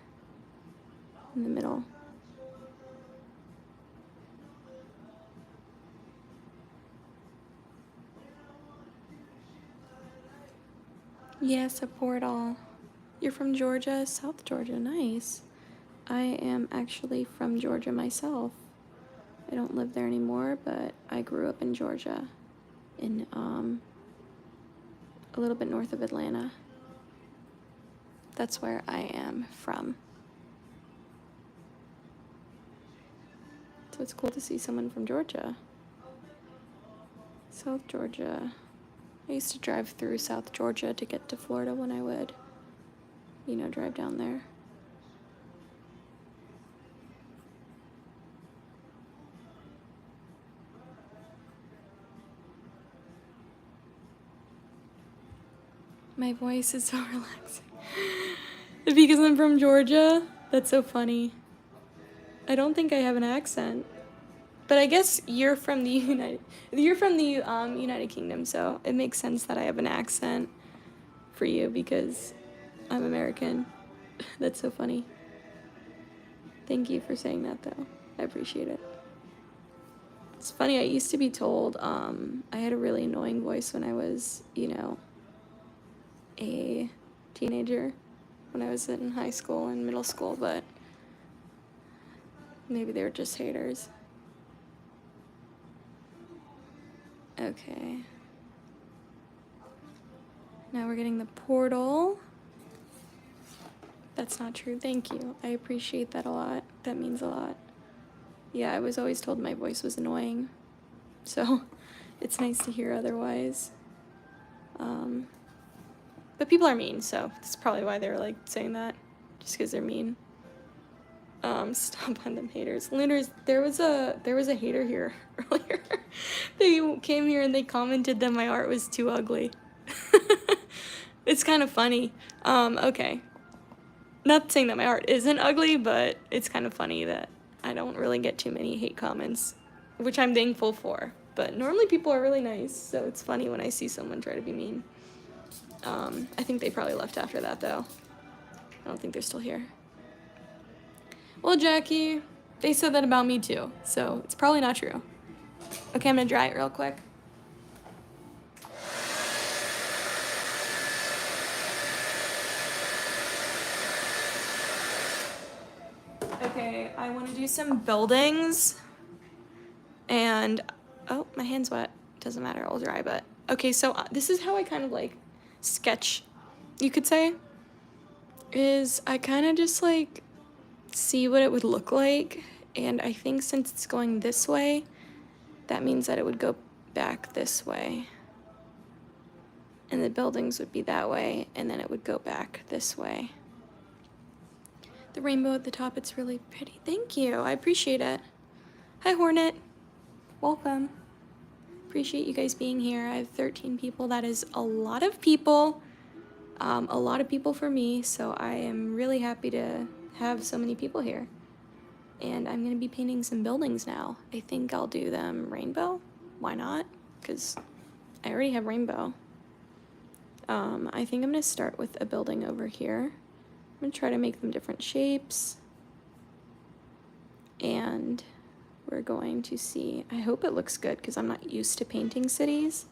in the middle. Yes, a portal. You're from Georgia? South Georgia, nice. I am actually from Georgia myself. I don't live there anymore, but I grew up in Georgia, in a little bit north of Atlanta. That's where I am from. So it's cool to see someone from Georgia. South Georgia. I used to drive through South Georgia to get to Florida when I would, drive down there. My voice is so relaxing. Because I'm from Georgia? That's so funny. I don't think I have an accent. But I guess you're from the United Kingdom, so it makes sense that I have an accent for you because I'm American. That's so funny. Thank you for saying that, though. I appreciate it. It's funny, I used to be told I had a really annoying voice when I was, a teenager, when I was in high school and middle school, but maybe they were just haters. Okay. Now we're getting the portal. That's not true. Thank you. I appreciate that a lot. That means a lot. Yeah, I was always told my voice was annoying. So it's nice to hear otherwise. But people are mean, so that's probably why they were like saying that. Just because they're mean. Stop on them haters. Lunars, there was a hater here earlier. They came here and they commented that my art was too ugly. It's kind of funny. Okay. Not saying that my art isn't ugly, but it's kind of funny that I don't really get too many hate comments, which I'm thankful for. But normally people are really nice, so it's funny when I see someone try to be mean. I think they probably left after that, though. I don't think they're still here. Well, Jackie, they said that about me too, so it's probably not true. Okay, I'm gonna dry it real quick. do some buildings. And, oh, my hand's wet. Doesn't matter, I'll dry, but. Okay, so this is how I kind of like sketch, you could say, is I kind of just like see what it would look like. And I think since it's going this way, that means that it would go back this way. And the buildings would be that way, and then it would go back this way. The rainbow at the top, it's really pretty. Thank you, I appreciate it. Hi, Hornet. Welcome. Appreciate you guys being here. I have 13 people. That is a lot of people. A lot of people for me, so I am really happy to have so many people here. And I'm going to be painting some buildings now. I think I'll do them rainbow. Why not? Because I already have rainbow. I think I'm going to start with a building over here. I'm going to try to make them different shapes. And we're going to see, I hope it looks good because I'm not used to painting cities.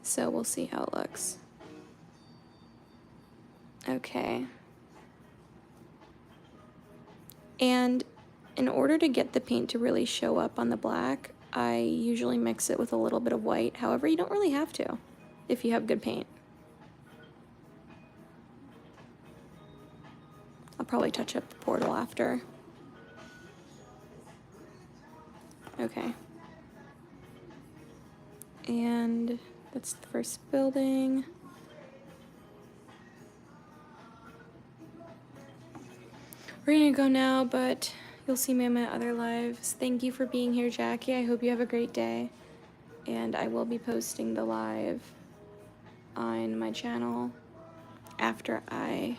So we'll see how it looks. Okay. And in order to get the paint to really show up on the black, I usually mix it with a little bit of white. However, you don't really have to if you have good paint. I'll probably touch up the portal after. Okay. And that's the first building. We're gonna go now, but you'll see me in my other lives. Thank you for being here, Jackie. I hope you have a great day. And I will be posting the live on my channel after I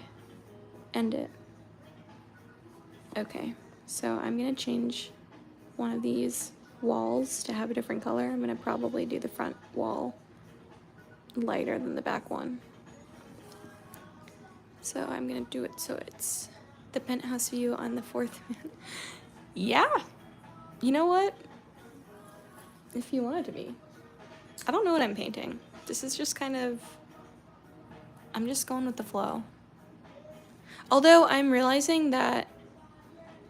end it. Okay, so I'm gonna change one of these walls to have a different color. I'm gonna probably do the front wall lighter than the back one. So I'm gonna do it so it's the penthouse view on the fourth. Yeah, you know what? If you want it to be. I don't know what I'm painting. This is just kind of, I'm just going with the flow. Although I'm realizing that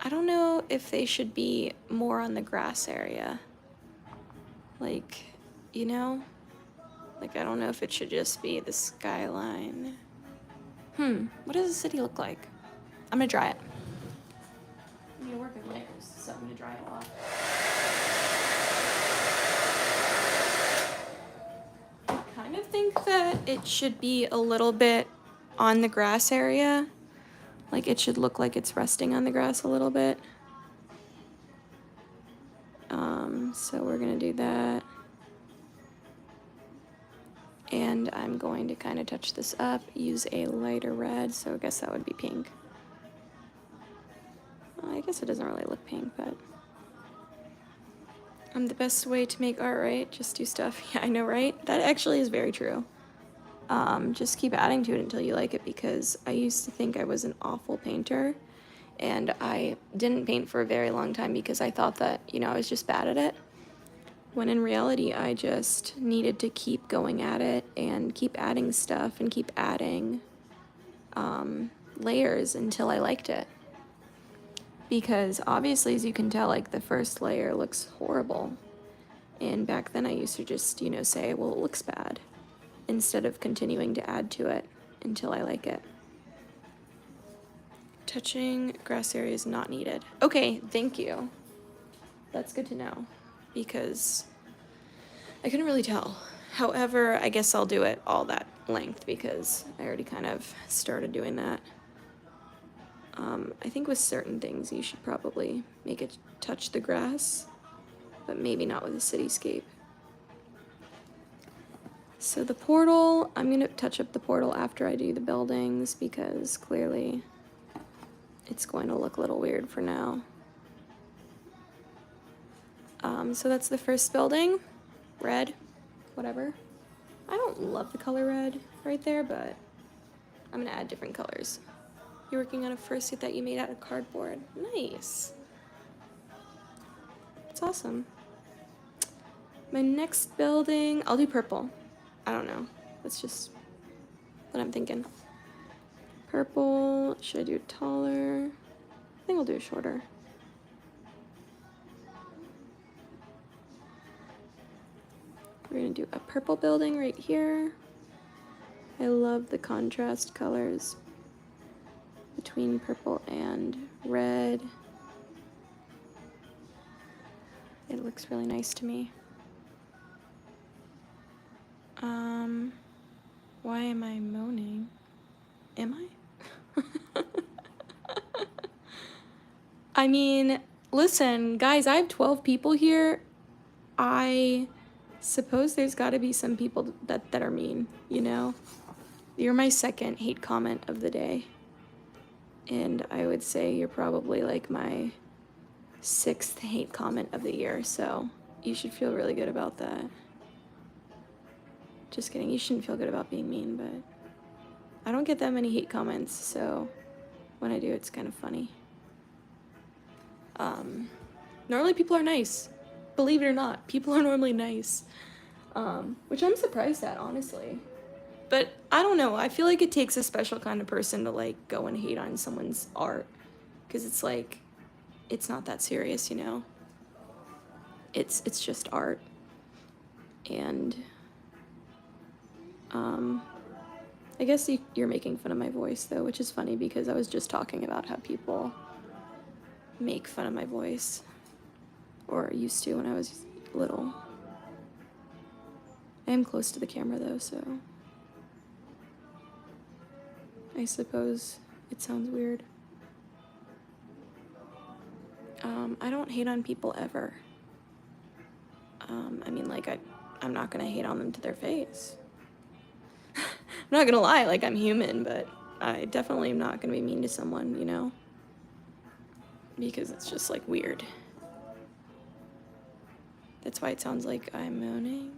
I don't know if they should be more on the grass area. Like, you know? Like, I don't know if it should just be the skyline. What does the city look like? I'm gonna dry it. I'm gonna work with layers, so I'm gonna dry it a lot. I kind of think that it should be a little bit on the grass area. Like, it should look like it's resting on the grass a little bit. So we're gonna do that. And I'm going to kind of touch this up, use a lighter red, so I guess that would be pink. Well, I guess it doesn't really look pink, but the best way to make art, right? Just do stuff. Yeah, I know, right? That actually is very true. Just keep adding to it until you like it, because I used to think I was an awful painter, and I didn't paint for a very long time because I thought that, you know, I was just bad at it. When in reality, I just needed to keep going at it and keep adding stuff and keep adding layers until I liked it. Because obviously, as you can tell, like, the first layer looks horrible. And back then I used to just, you know, say, well, it looks bad, instead of continuing to add to it until I like it. Touching grass area is not needed. Okay, thank you. That's good to know, because I couldn't really tell. However, I guess I'll do it all that length because I already kind of started doing that. I think with certain things you should probably make it touch the grass, but maybe not with a cityscape. So the portal, I'm going to touch up the portal after I do the buildings because clearly it's going to look a little weird for now. So that's the first building. Red, whatever. I don't love the color red right there, but I'm going to add different colors. You're working on a fursuit that you made out of cardboard. Nice. That's awesome. My next building, I'll do purple. I don't know. That's just what I'm thinking. Purple, should I do it taller? think I'll do it shorter. We're gonna do a purple building right here. I love the contrast colors between purple and red. It looks really nice to me. Why am I moaning? Am I? I mean, listen, guys, I have 12 people here. I suppose there's got to be some people that are mean, you know? You're my second hate comment of the day. And I would say you're probably like my 6th hate comment of the year, so you should feel really good about that. Just kidding, you shouldn't feel good about being mean, but I don't get that many hate comments, so when I do, it's kind of funny. Normally people are nice. Believe it or not, people are normally nice. Which I'm surprised at, honestly. But I don't know, I feel like it takes a special kind of person to like go and hate on someone's art. Because it's like, it's not that serious, you know? It's just art. And I guess you're making fun of my voice though, which is funny because I was just talking about how people make fun of my voice, or used to when I was little. I am close to the camera though, so I suppose it sounds weird. I don't hate on people ever. I mean, like, I'm not gonna hate on them to their face. I'm not gonna lie, like, I'm human, but I definitely am not gonna be mean to someone, you know? Because it's just, like, weird. That's why it sounds like I'm moaning.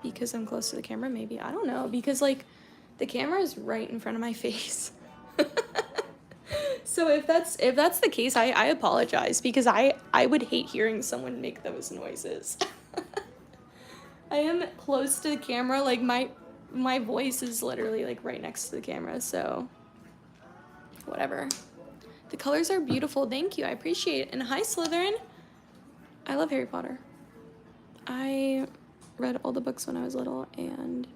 Because I'm close to the camera, maybe. I don't know, because, like, the camera is right in front of my face. So if that's the case, I apologize, because I would hate hearing someone make those noises. I am close to the camera, like my voice is literally like right next to the camera, so whatever. The colors are beautiful, thank you, I appreciate it. And hi Slytherin. I love Harry Potter. I read all the books when I was little, and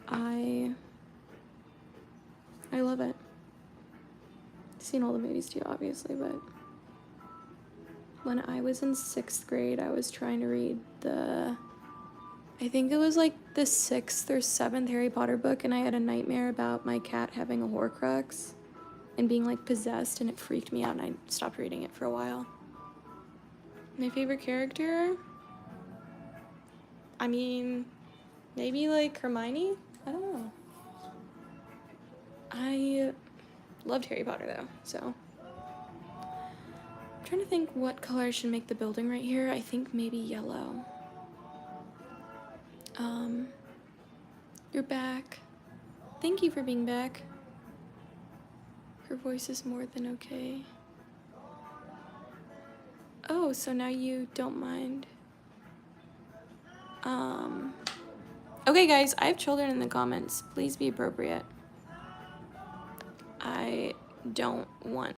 I love it. Seen all the movies too, obviously, but when I was in 6th grade, I was trying to read I think it was like the 6th or 7th Harry Potter book, and I had a nightmare about my cat having a Horcrux and being like possessed, and it freaked me out, and I stopped reading it for a while. My favorite character? I mean, maybe like Hermione? I don't know. I loved Harry Potter though, so. I'm trying to think what color I should make the building right here. I think maybe yellow. You're back. Thank you for being back. Her voice is more than okay. Oh, so now you don't mind. Okay guys, I have children in the comments. Please be appropriate. I don't want